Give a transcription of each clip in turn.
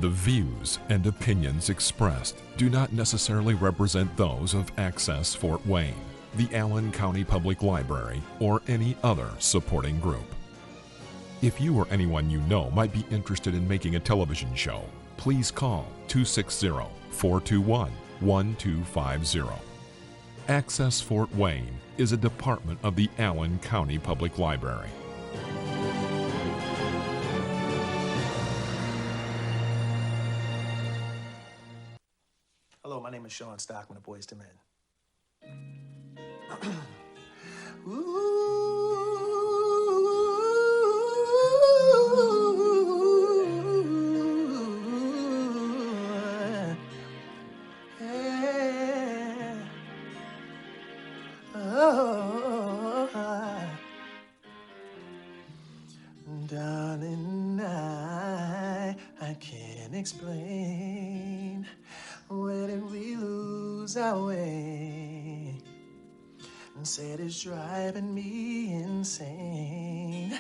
The views and opinions expressed do not necessarily represent those of Access Fort Wayne, the Allen County Public Library, or any other supporting group. If you or anyone you know might be interested in making a television show, please call 260-421-1250. Access Fort Wayne is a department of the Allen County Public Library. Hello, my name is Sean Stockman of Boys to Men. Ooh, yeah. Oh, darling, I can't explain. Where did we lose our way? And said it's driving me insane.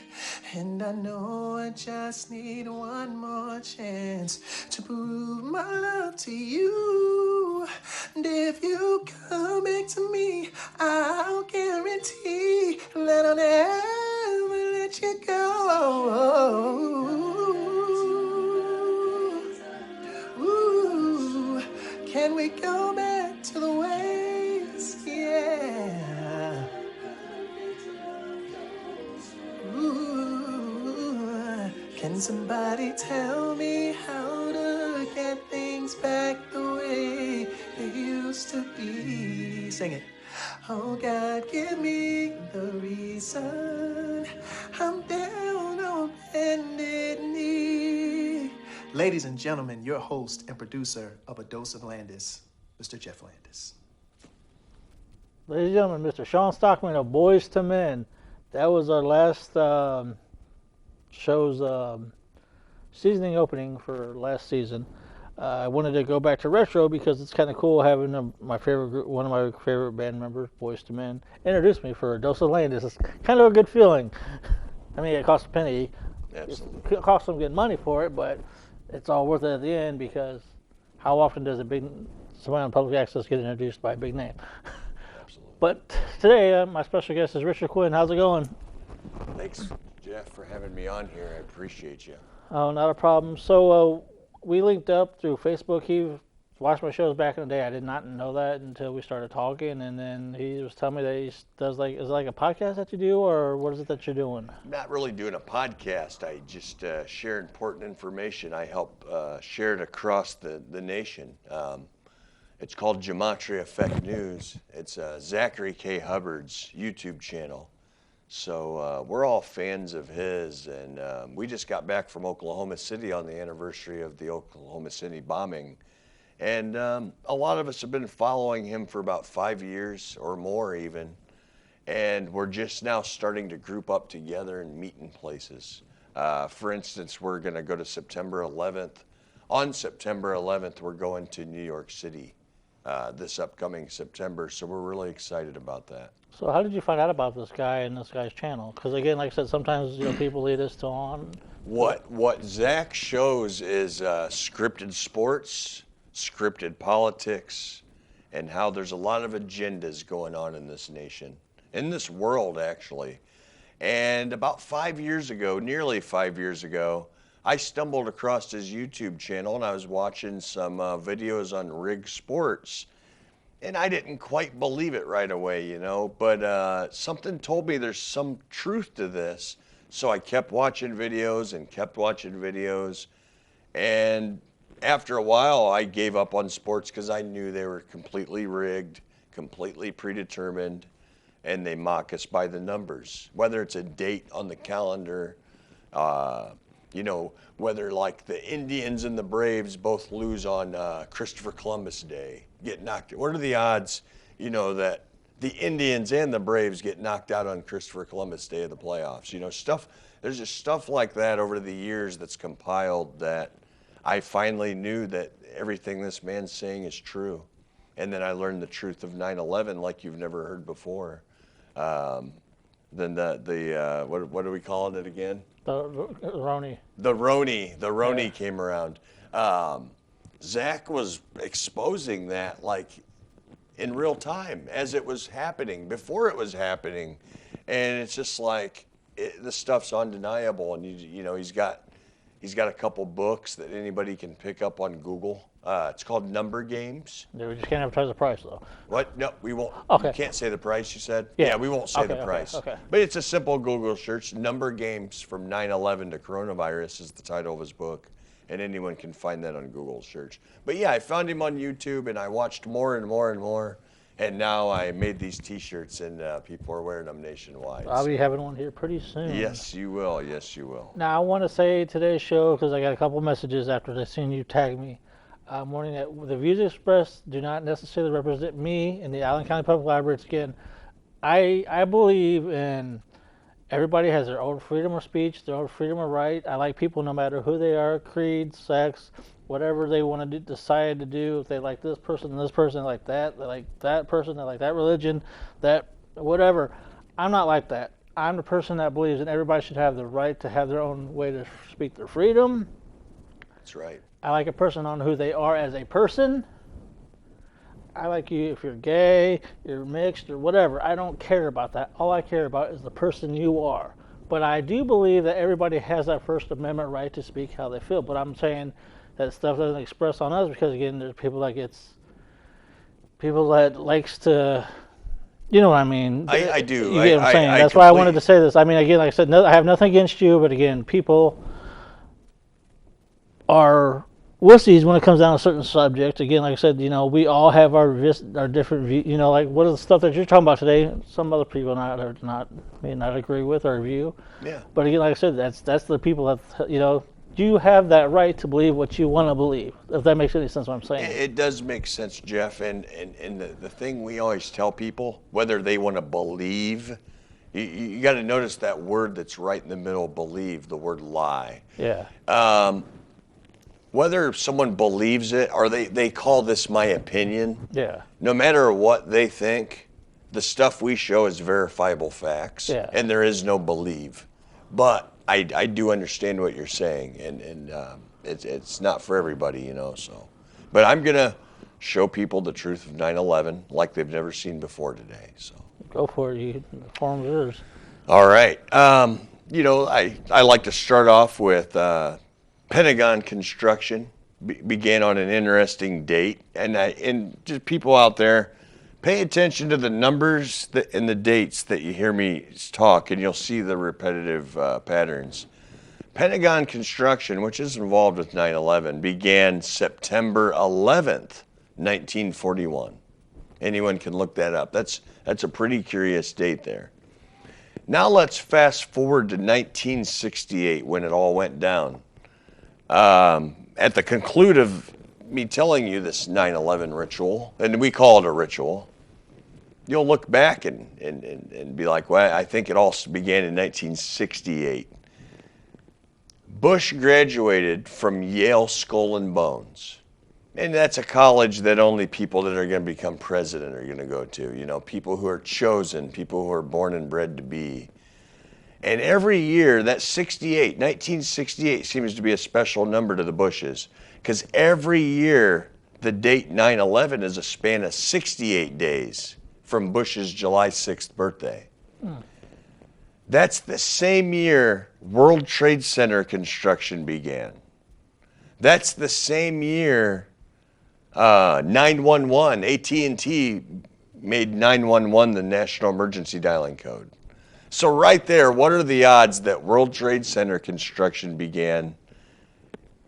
And I know I just need one more chance to prove my love to you. And if you come back to me, I'll guarantee that I'll never let you go. Ooh, can we go back to the ways? Yeah. Ooh, can somebody tell me how to get things back the way they used to be? Sing it. Oh God, give me the reason I'm down on bended knee. Ladies and gentlemen, your host and producer of A Dose of Landis, Mr. Jeff Landis. Ladies and gentlemen, Mr. Sean Stockman of Boys to Men. That was our last show's seasoning opening for last season. I wanted to go back to retro because it's kind of cool having my favorite group, one of my favorite band members, Boys to Men, introduce me for A Dose of Landis. It's kind of a good feeling. I mean, it costs a penny. Absolutely. It costs them getting money for it, but it's all worth it at the end because how often does somebody on public access get introduced by a big name? Absolutely. But today, my special guest is Richard Quinn. How's it going? Thanks, Jeff, for having me on here. I appreciate you. Oh, not a problem. So we linked up through Facebook. He watched my shows back in the day. I did not know that until we started talking, and then he was telling me that he does is it like a podcast that you do, or what is it that you're doing? I'm not really doing a podcast. I just share important information. I help share it across the nation. It's called Gematria Effect News. It's Zachary K. Hubbard's YouTube channel. So we're all fans of his, and we just got back from Oklahoma City on the anniversary of the Oklahoma City bombing. And a lot of us have been following him for about 5 years or more even. And we're just now starting to group up together and meet in places. For instance, we're going to go to September 11th. On September 11th, we're going to New York City this upcoming September. So we're really excited about that. So how did you find out about this guy and this guy's channel? Because again, like I said, sometimes people lead us on. What Zach shows is scripted sports, scripted politics, and how there's a lot of agendas going on in this nation, in this world actually. And about 5 years ago, nearly 5 years ago, I stumbled across his YouTube channel and I was watching some videos on rig sports. And I didn't quite believe it right away, but something told me there's some truth to this. So I kept watching videos and kept watching videos. And after a while, I gave up on sports because I knew they were completely rigged, completely predetermined, and they mock us by the numbers. Whether it's a date on the calendar, whether like the Indians and the Braves both lose on Christopher Columbus Day, get knocked. What are the odds, that the Indians and the Braves get knocked out on Christopher Columbus Day of the playoffs? There's just stuff like that over the years that's compiled that I finally knew that everything this man's saying is true. And then I learned the truth of 9/11 like you've never heard before. Then what are we calling it again? The Roni. The Roni came around. Zach was exposing that like in real time as it was happening, before it was happening, and it's just like the stuff's undeniable. And you know he's got a couple books that anybody can pick up on Google. It's called Number Games. Yeah, we just can't advertise the price though. What? No, we won't. Okay. You can't say the price, you said? Yeah. We won't say the price. Okay. But it's a simple Google search. Number Games from 9/11 to Coronavirus is the title of his book. And anyone can find that on Google search. But yeah, I found him on YouTube and I watched more and more and more. And now I made these T-shirts and people are wearing them nationwide. I'll be having one here pretty soon. Yes, you will. Yes, you will. Now, I want to say today's show, because I got a couple messages after I seen you tag me, warning that the views expressed do not necessarily represent me and the Allen County Public Library. It's, again, I believe in everybody has their own freedom of speech, their own freedom of right. I like people no matter who they are, creed, sex, whatever they want to decide to do. If they like this person, they like that person, they like that religion, that whatever. I'm not like that. I'm the person that believes that everybody should have the right to have their own way to speak their freedom. That's right. I like a person on who they are as a person. I like you if you're gay, you're mixed, or whatever. I don't care about that. All I care about is the person you are. But I do believe that everybody has that First Amendment right to speak how they feel. But I'm saying that stuff doesn't express on us because, again, there's people that likes to, you know what I mean? I do. You get what I'm saying? That's why I wanted to say this. I mean, again, like I said, I have nothing against you, but again, people are wussies when it comes down to certain subjects. Again, like I said, we all have our different views. Like what are the stuff that you're talking about today? Some other people may not agree with our view. Yeah. But again, like I said, that's the people that you have that right to believe what you want to believe. If that makes any sense, what I'm saying. It does make sense, Jeff. And the thing we always tell people, whether they want to believe, you got to notice that word that's right in the middle, believe, the word lie. Yeah. Whether someone believes it or they call this my opinion, Yeah. no matter what they think, the stuff we show is verifiable facts, Yeah. and there is no believe. But I do understand what you're saying, and it's not for everybody, so. But I'm going to show people the truth of 9/11 like they've never seen before today, so. Go for it. The forum's yours. All right. I like to start off with Pentagon construction began on an interesting date, and just people out there, pay attention to the numbers and the dates that you hear me talk, and you'll see the repetitive patterns. Pentagon construction, which is involved with 9/11, began September 11th, 1941. Anyone can look that up. That's a pretty curious date there. Now let's fast forward to 1968 when it all went down. At the conclude of me telling you this 9/11 ritual, and we call it a ritual, you'll look back and be like, well, I think it all began in 1968. Bush graduated from Yale Skull and Bones. And that's a college that only people that are going to become president are going to go to. People who are chosen, people who are born and bred to be. And every year, that 1968 seems to be a special number to the Bushes, because every year, the date 9/11 is a span of 68 days from Bush's July 6th birthday. That's the same year World Trade Center construction began. That's the same year 911, AT&T made 911 the national emergency dialing code. So right there, what are the odds that World Trade Center construction began,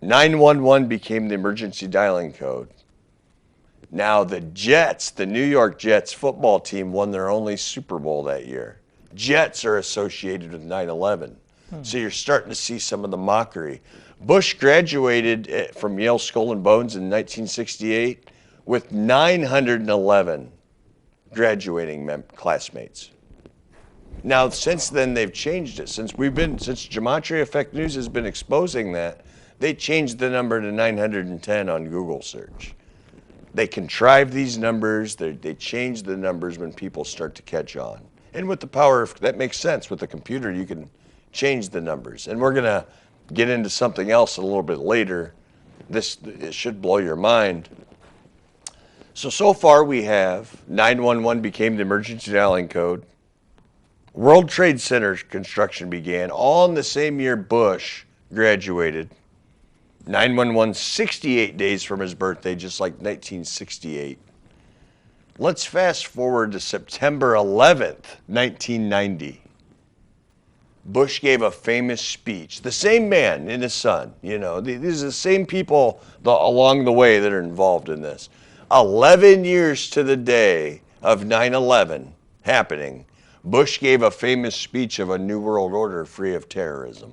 911 became the emergency dialing code? Now the Jets, the New York Jets football team, won their only Super Bowl that year. Jets are associated with 9/11. So you're starting to see some of the mockery. Bush graduated from Yale Skull and Bones in 1968 with 911 graduating classmates. Now, since then, they've changed it. Since Gematria Effect News has been exposing that, they changed the number to 910 on Google search. They contrive these numbers. They change the numbers when people start to catch on. And with the power of, that makes sense. With the computer, you can change the numbers. And we're going to get into something else a little bit later. It should blow your mind. So far we have 911 became the emergency dialing code. World Trade Center construction began, all in the same year Bush graduated. 911, 68 days from his birthday, just like 1968. Let's fast forward to September 11th, 1990. Bush gave a famous speech. The same man and his son, these are the same people along the way that are involved in this. 11 years to the day of 9/11 happening, Bush gave a famous speech of a new world order free of terrorism.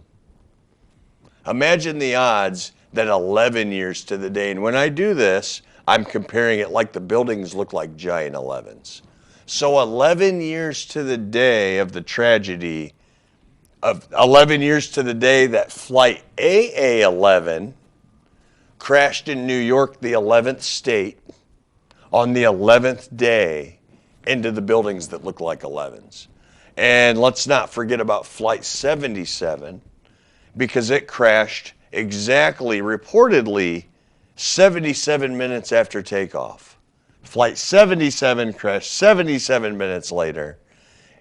Imagine the odds that 11 years to the day, and when I do this, I'm comparing it like the buildings look like giant 11s. So 11 years to the day of the tragedy, of 11 years to the day that flight AA-11 crashed in New York, the 11th state, on the 11th day into the buildings that look like 11s. And let's not forget about Flight 77, because it crashed exactly, reportedly, 77 minutes after takeoff. Flight 77 crashed 77 minutes later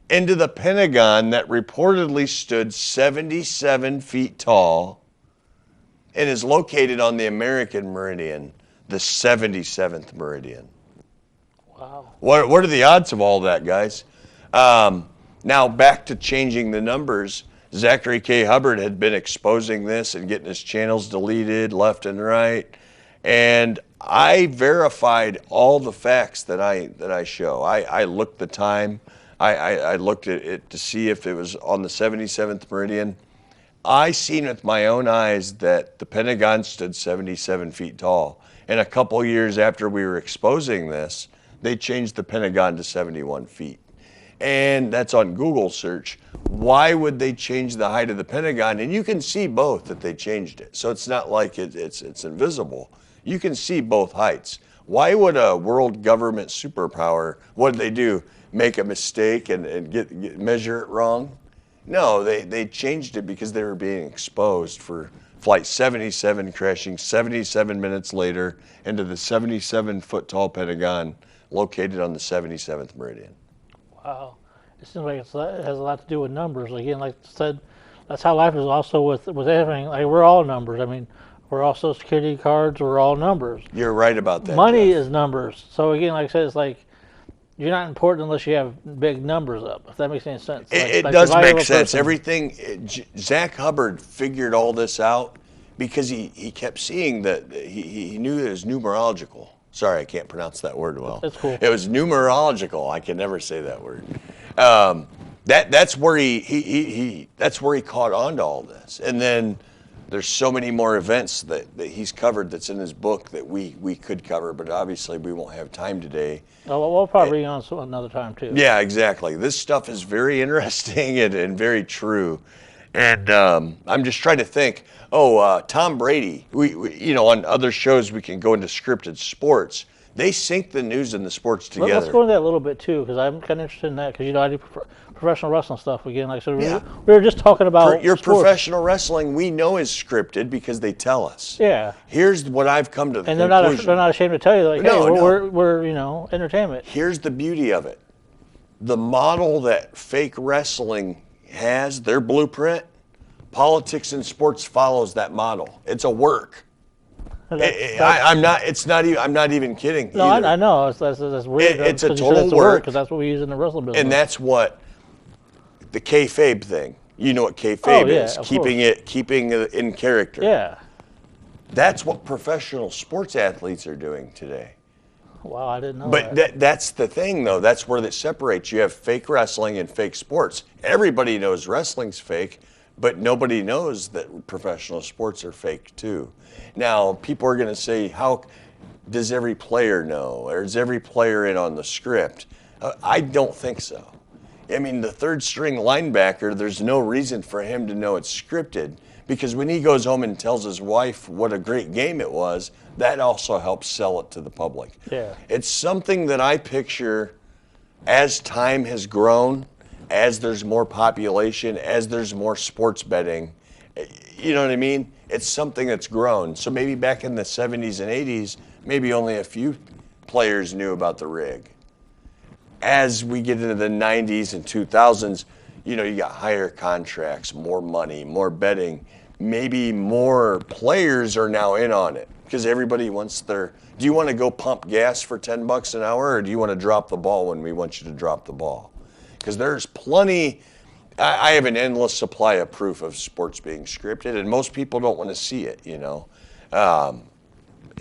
into the Pentagon that reportedly stood 77 feet tall and is located on the American meridian, the 77th meridian. Wow. What are the odds of all that, guys? Now back to changing the numbers. Zachary K. Hubbard had been exposing this and getting his channels deleted left and right. And I verified all the facts that I show. I looked the time. I looked at it to see if it was on the 77th meridian. I seen with my own eyes that the Pentagon stood 77 feet tall. And a couple years after we were exposing this, they changed the Pentagon to 71 feet. And that's on Google search. Why would they change the height of the Pentagon? And you can see both that they changed it. So it's not like it's invisible. You can see both heights. Why would a world government superpower, what did they do? Make a mistake and measure it wrong? No, they changed it because they were being exposed for Flight 77 crashing 77 minutes later into the 77-foot tall Pentagon located on the 77th meridian. Wow. It seems like it has a lot to do with numbers. Again, like I said, that's how life is also with everything. Like, we're all numbers. I mean, we're all Social Security cards, we're all numbers. You're right about that. Money Jeff. is numbers. So again, like I said, it's like you're not important unless you have big numbers up, if that makes any sense. It does make sense. Everything, Zach Hubbard figured all this out because he kept seeing that he knew it was numerological. Sorry, I can't pronounce that word well. That's cool. It was numerological. I can never say that word. That's where that's where he caught on to all this. And then there's so many more events that he's covered that's in his book that we could cover, but obviously we won't have time today. Oh, we'll probably bring on another time too. Yeah, exactly. This stuff is very interesting and very true. And I'm just trying to think. Tom Brady. We on other shows we can go into scripted sports. They sync the news and the sports together. Let's go into that a little bit too, because I'm kind of interested in that. Because I do professional wrestling stuff again. Like I said, Yeah. we were just talking about Your sports. professional wrestling, we know is scripted because they tell us. Yeah. Here's what I've come to the And conclusion. they're not ashamed to tell you, like, No, hey, no. we're entertainment. Here's the beauty of it. The model that fake wrestling has, their blueprint, politics and sports follows that model. It's a work. I'm not even kidding. No, I know. That's weird. It's a 'cause you said total it's work. because that's what we use in the wrestling business. And that's what the kayfabe thing. You know what kayfabe is? of Keeping it in character. Yeah. That's what professional sports athletes are doing today. Wow, I didn't know But that. that's the thing, though. That's where that separates. You have fake wrestling and fake sports. Everybody knows wrestling's fake, but nobody knows that professional sports are fake, too. Now, people are going to say, how does every player know? Or is every player in on the script? I don't think so. I mean, the third string linebacker, there's no reason for him to know it's scripted, because when he goes home and tells his wife what a great game it was, that also helps sell it to the public. Yeah. It's something that I picture as time has grown as there's more population, as there's more sports betting, you know what I mean? It's something that's grown. So maybe back in the 70s and 80s, maybe only a few players knew about the rig. As we get into the 90s and 2000s, you know, you got higher contracts, more money, more betting. Maybe more players are now in on it because everybody wants their. Do you want to go pump gas for $10 an hour, or do you want to drop the ball when we want you to drop the ball? Because there's plenty. I have an endless supply of proof of sports being scripted, and most people don't want to see it. You know,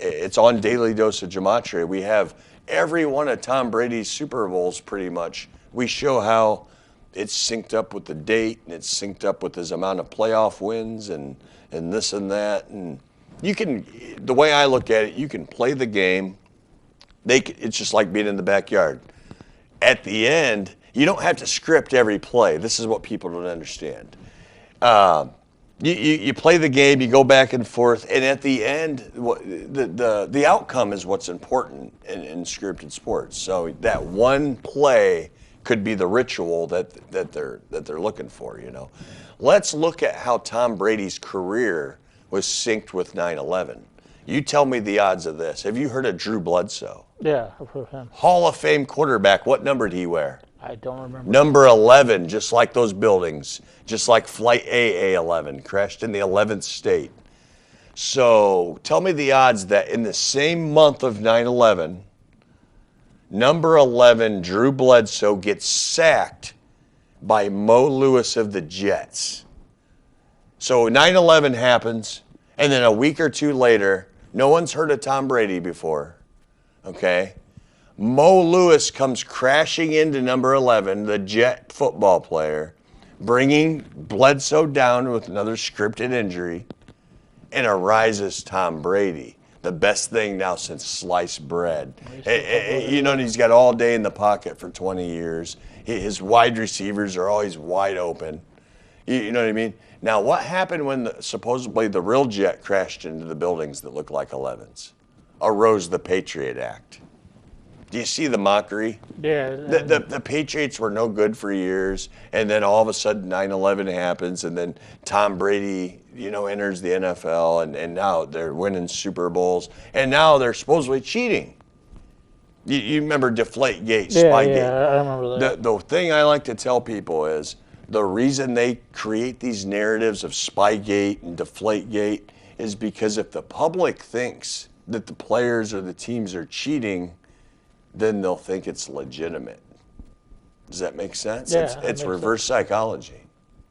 it's on Daily Dose of Gematria. We have every one of Tom Brady's Super Bowls pretty much. We show how it's synced up with the date, and it's synced up with his amount of playoff wins and this and that. And you can, the way I look at it, you can play the game. It's just like being in the backyard. At the end, you don't have to script every play. This is what people don't understand. You play the game, you go back and forth, and at the end, the outcome is what's important in scripted sports. So that one play could be the ritual that they're looking for. You know, let's look at how Tom Brady's career was synced with 9/11. You tell me the odds of this. Have you heard of Drew Bledsoe? Yeah, I've heard of him. Hall of Fame quarterback. What number did he wear? I don't remember. Number 11, just like those buildings, just like Flight AA-11, crashed in the 11th state. So tell me the odds that in the same month of 9/11, number 11, Drew Bledsoe, gets sacked by Mo Lewis of the Jets. So 9/11 happens, and then a week or two later, no one's heard of Tom Brady before, okay? Mo Lewis comes crashing into number 11, the Jet football player, bringing Bledsoe down with another scripted injury, and arises Tom Brady, the best thing now since sliced bread. You know, he's got all day in the pocket for 20 years. His wide receivers are always wide open. You know what I mean? Now, what happened when supposedly the real jet crashed into the buildings that look like 11s? Arose the Patriot Act. Do you see the mockery? Yeah. The Patriots were no good for years, and then all of a sudden 9/11 happens, and then Tom Brady, you know, enters the NFL, and now they're winning Super Bowls, and now they're supposedly cheating. You remember Deflategate, Spygate? Yeah, I remember that. The thing I like to tell people is the reason they create these narratives of Spygate and Deflategate is because if the public thinks that the players or the teams are cheating, then they'll think it's legitimate. Does that make sense? Yeah, It's reverse psychology.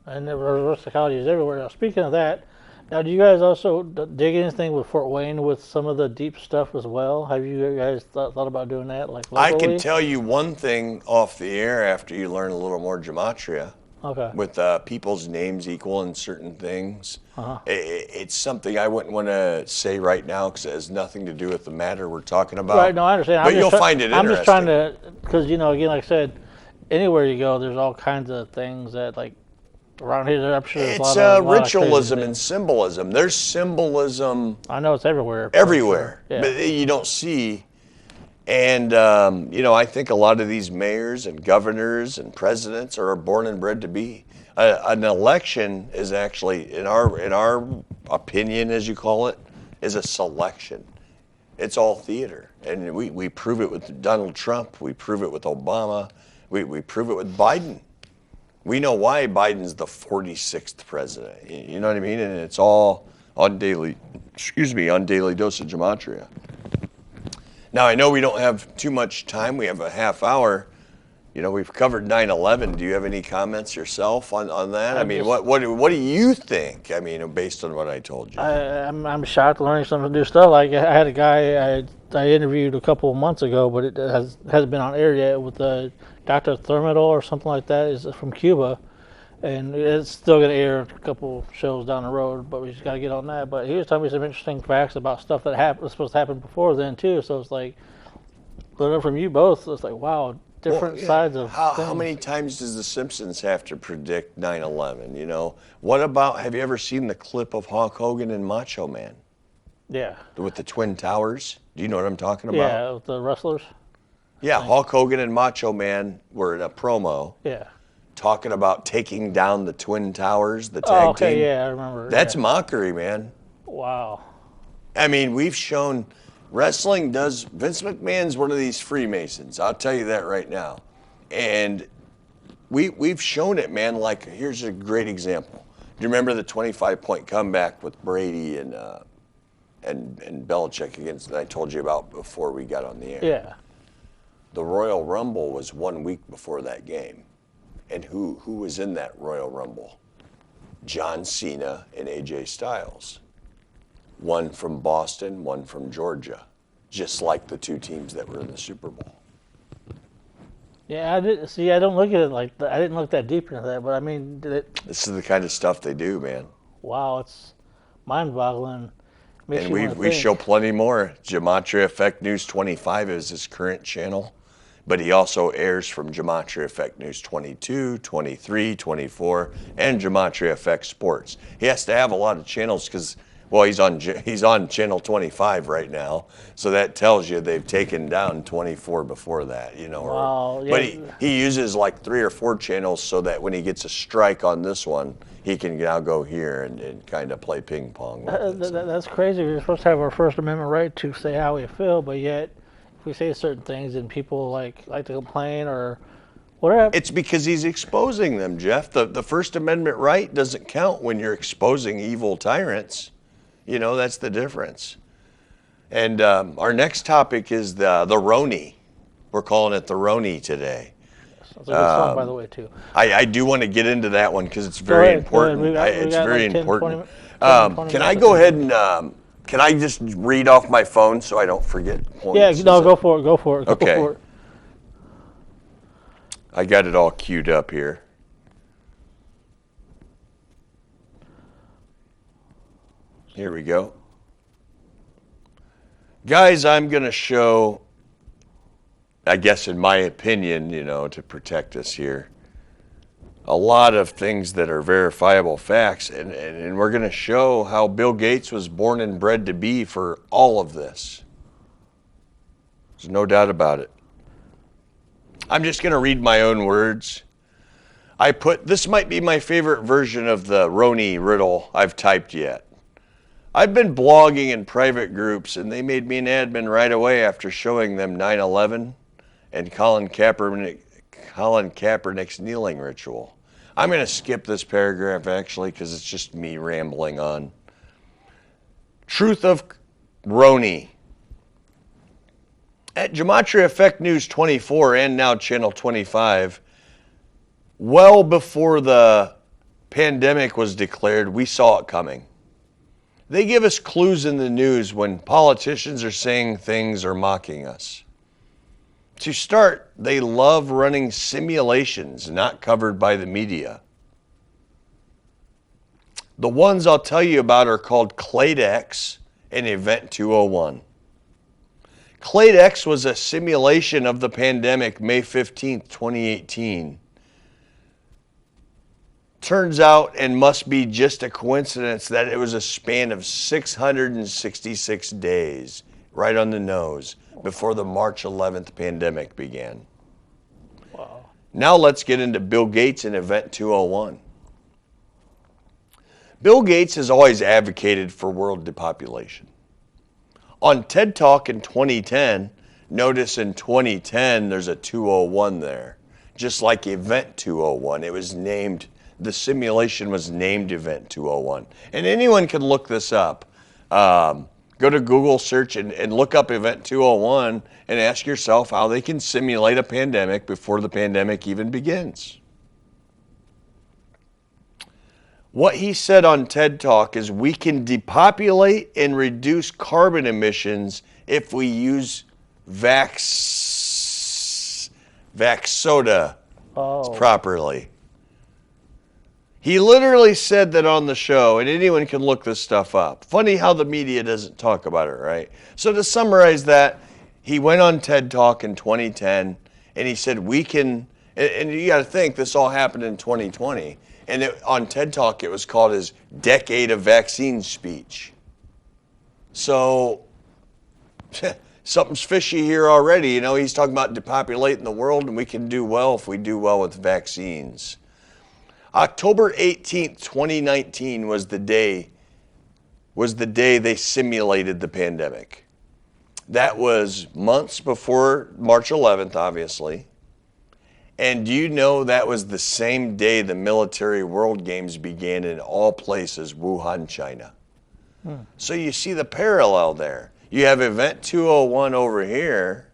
And the reverse psychology is everywhere. Now, speaking of that, now do you guys also dig anything with Fort Wayne with some of the deep stuff as well? Have you guys thought about doing that, like locally? I can tell you one thing off the air after you learn a little more Gematria. Okay. With people's names equal in certain things. Uh-huh. It's something I wouldn't want to say right now because it has nothing to do with the matter we're talking about. Right, no, I understand. But you'll find it interesting. I'm just trying to, because, you know, again, like I said, anywhere you go, there's all kinds of things that, like, around here, I'm sure there's it's a lot ritualism and symbolism. There's symbolism. I know it's everywhere. Everywhere. Sure. Yeah. But you don't see. And, you know, I think a lot of these mayors and governors and presidents are born and bred to be. An election is actually, in our opinion, as you call it, is a selection. It's all theater. And we prove it with Donald Trump. We prove it with Obama. We prove it with Biden. We know why Biden's the 46th president. You know what I mean? And it's all on Daily Dose of Gematria. Now, I know we don't have too much time. We have a half hour. You know, we've covered 9/11. Do you have any comments yourself on that? I mean, what do you think? I mean, based on what I told you. I'm shocked learning some new stuff. Like, I had a guy I interviewed a couple of months ago, but it hasn't been on air yet, with Dr. Thermidor or something like that. Is from Cuba. And it's still going to air a couple shows down the road, but we just got to get on that. But he was telling me some interesting facts about stuff that was supposed to happen before then, too. So it's like, learning from you both, it's like, wow, different sides of how many times does The Simpsons have to predict 9/11, you know? What about, have you ever seen the clip of Hulk Hogan and Macho Man? Yeah. With the Twin Towers? Do you know what I'm talking about? Yeah, with the wrestlers. Yeah, Hulk Hogan and Macho Man were in a promo. Yeah. talking about taking down the Twin Towers, the Oh, tag okay, team. yeah, I remember. That's yeah. mockery, man. Wow. I mean, we've shown wrestling does. Vince McMahon's one of these Freemasons. I'll tell you that right now. And we've shown it, man. Like, here's a great example. Do you remember the 25-point comeback with Brady and Belichick against that I told you about before we got on the air? Yeah. The Royal Rumble was 1 week before that game. And who was in that Royal Rumble? John Cena and AJ Styles. One from Boston, one from Georgia. Just like the two teams that were in the Super Bowl. Yeah, I didn't see. I don't look at it like that. I didn't look that deep into that, but I mean, This is the kind of stuff they do, man. wow, it's mind-boggling. Makes And you we wanna we think. show plenty more. Gematria Effect News 25 is his current channel, but he also airs from Gematria Effect News 22, 23, 24, and Gematria Effect Sports. He has to have a lot of channels because, well, he's on channel 25 right now, so that tells you they've taken down 24 before that, you know. Wow, But yeah. he uses like 3 or 4 channels so that when he gets a strike on this one, he can now go here and kind of play ping pong with it. So. That's crazy. We're supposed to have our First Amendment right to say how we feel, but yet, if we say certain things and people like to complain or whatever. It's because he's exposing them, Jeff. The First Amendment right doesn't count when you're exposing evil tyrants. You know, that's the difference. And our next topic is the Roni. We're calling it the Roni today. It's a good song, by the way, too. I do want to get into that one because it's very important. We got It's very like 10, important. 20 Can I minutes, go think. ahead and can I just read off my phone so I don't forget points? Yeah, no, go for it. Go for it. Okay. Go for it. I got it all queued up here. Here we go. Guys, I'm going to show, I guess in my opinion, you know, to protect us here, a lot of things that are verifiable facts. And we're going to show how Bill Gates was born and bred to be for all of this. There's no doubt about it. I'm just going to read my own words. This might be my favorite version of the Roni riddle I've typed yet. I've been blogging in private groups, and they made me an admin right away after showing them 9/11 and Colin Kaepernick's kneeling ritual. I'm going to skip this paragraph, actually, because it's just me rambling on. Truth of Roni. At Gematria Effect News 24 and now Channel 25, well before the pandemic was declared, we saw it coming. They give us clues in the news when politicians are saying things or mocking us. To start, they love running simulations not covered by the media. The ones I'll tell you about are called Cladex and Event 201. Cladex was a simulation of the pandemic May 15th, 2018. Turns out, and must be just a coincidence, that it was a span of 666 days, right on the nose, before the March 11th pandemic began. Wow. Now let's get into Bill Gates and Event 201. Bill Gates has always advocated for world depopulation. On TED Talk in 2010, notice in 2010 there's a 201 there. Just like Event 201, the simulation was named Event 201. And anyone can look this up. Go to Google search and look up Event 201 and ask yourself how they can simulate a pandemic before the pandemic even begins. What he said on TED Talk is we can depopulate and reduce carbon emissions if we use Vaxsoda properly. He literally said that on the show, and anyone can look this stuff up. Funny how the media doesn't talk about it, right? So to summarize that, he went on TED Talk in 2010, and he said we can, and you got to think this all happened in 2020, and on TED Talk it was called his Decade of Vaccine speech. So something's fishy here already. You know, he's talking about depopulating the world, and we can do well if we do well with vaccines. October 18th, 2019 was the day they simulated the pandemic. That was months before March 11th, obviously. And do you know that was the same day the Military World Games began in all places, Wuhan, China? So you see the parallel there. You have Event 201 over here,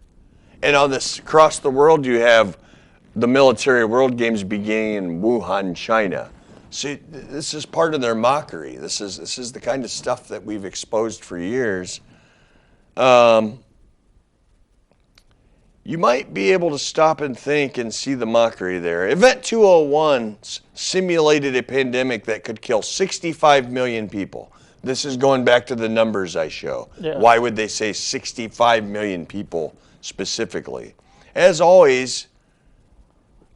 and on this across the world you have the Military World Games beginning in Wuhan, China. See, this is part of their mockery. This is the kind of stuff that we've exposed for years. You might be able to stop and think and see the mockery there. Event 201 simulated a pandemic that could kill 65 million people. This is going back to the numbers I show. Yeah. Why would they say 65 million people specifically? As always,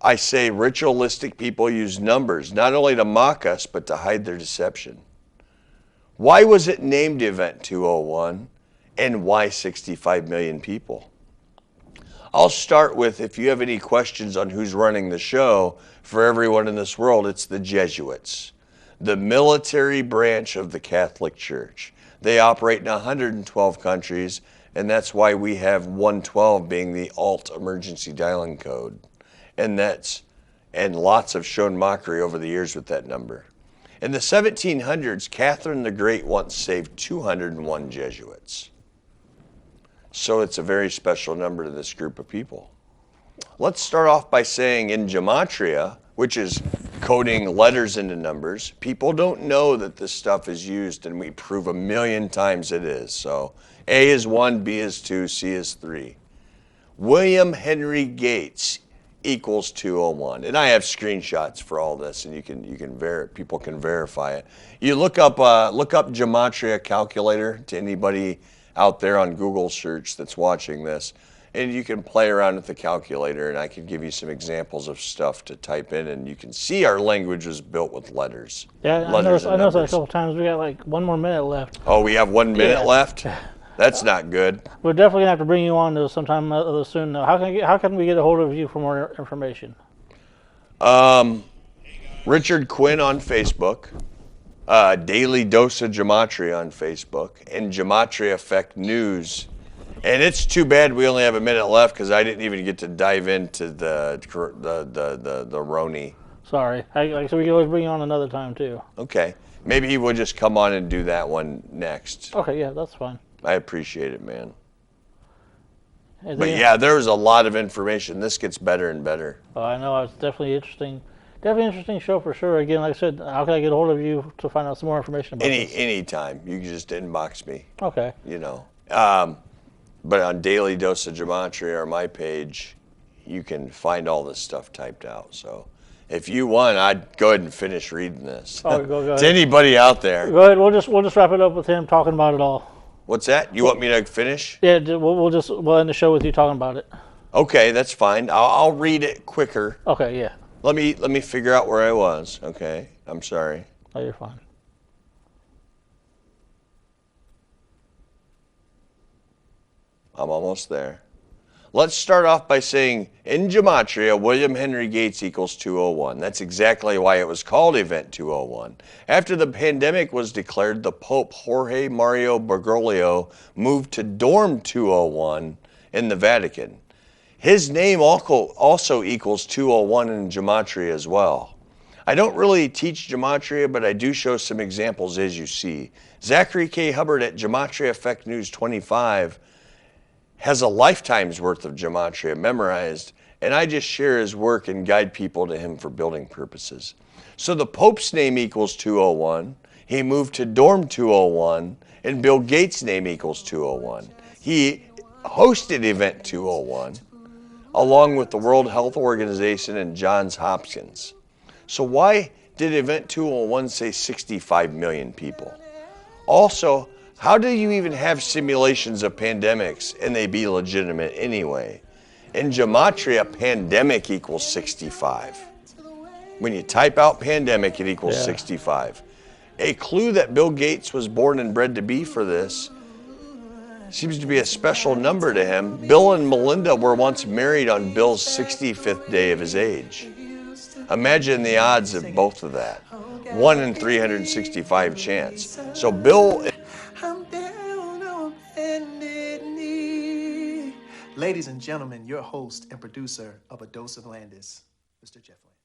I say ritualistic people use numbers, not only to mock us, but to hide their deception. Why was it named Event 201, and why 65 million people? I'll start with, if you have any questions on who's running the show, for everyone in this world, it's the Jesuits, the military branch of the Catholic Church. They operate in 112 countries, and that's why we have 112 being the alt emergency dialing code. And lots have shown mockery over the years with that number. In the 1700s, Catherine the Great once saved 201 Jesuits. So it's a very special number to this group of people. Let's start off by saying in Gematria, which is coding letters into numbers, people don't know that this stuff is used, and we prove 1,000,000 times it is. So A is 1, B is 2, C is 3. William Henry Gates equals 201. And I have screenshots for all this, and people can verify it. You look up Gematria calculator to anybody out there on Google search that's watching this, and you can play around with the calculator, and I can give you some examples of stuff to type in, and you can see our language was built with letters. Yeah, I noticed that a couple times. We got like 1 more minute left. Oh, we have 1 minute left? That's not good. We're definitely gonna have to bring you on to sometime soon. How can we get a hold of you for more information? Richard Quinn on Facebook, Daily Dose of Gematria on Facebook, and Gematria Effect News. And it's too bad we only have a minute left because I didn't even get to dive into the Roni. Sorry. So we can always bring you on another time too. Okay. Maybe he will just come on and do that one next. Okay, yeah, that's fine. I appreciate it, man. But yeah, there's a lot of information. This gets better and better. I know, it's definitely interesting. Definitely interesting show for sure. Again, like I said, how can I get a hold of you to find out some more information about this? Anytime. You can just inbox me. Okay. You know. But on Daily Dose of Gematria or my page, you can find all this stuff typed out. So if you want, I'd go ahead and finish reading this. Oh, go ahead. To anybody out there. Go ahead. We'll just wrap it up with him talking about it all. What's that? You want me to finish? Yeah, we'll end the show with you talking about it. Okay, that's fine. I'll read it quicker. Okay, yeah. Let me figure out where I was. Okay, I'm sorry. Oh, you're fine. I'm almost there. Let's start off by saying, in Gematria, William Henry Gates equals 201. That's exactly why it was called Event 201. After the pandemic was declared, the Pope Jorge Mario Bergoglio moved to Dorm 201 in the Vatican. His name also equals 201 in Gematria as well. I don't really teach Gematria, but I do show some examples as you see. Zachary K. Hubbard at Gematria Effect News 25 has a lifetime's worth of Gematria memorized, and I just share his work and guide people to him for building purposes. So the Pope's name equals 201, he moved to Dorm 201, and Bill Gates' name equals 201. He hosted Event 201, along with the World Health Organization and Johns Hopkins. So why did Event 201 say 65 million people? Also, how do you even have simulations of pandemics and they be legitimate anyway? In Gematria, pandemic equals 65. When you type out pandemic, it equals 65. A clue that Bill Gates was born and bred to be for this seems to be a special number to him. Bill and Melinda were once married on Bill's 65th day of his age. Imagine the odds of both of that. 1 in 365 chance. So Bill... I'm down on bended knee. Ladies and gentlemen, your host and producer of A Dose of Landis, Mr. Jeff Landis.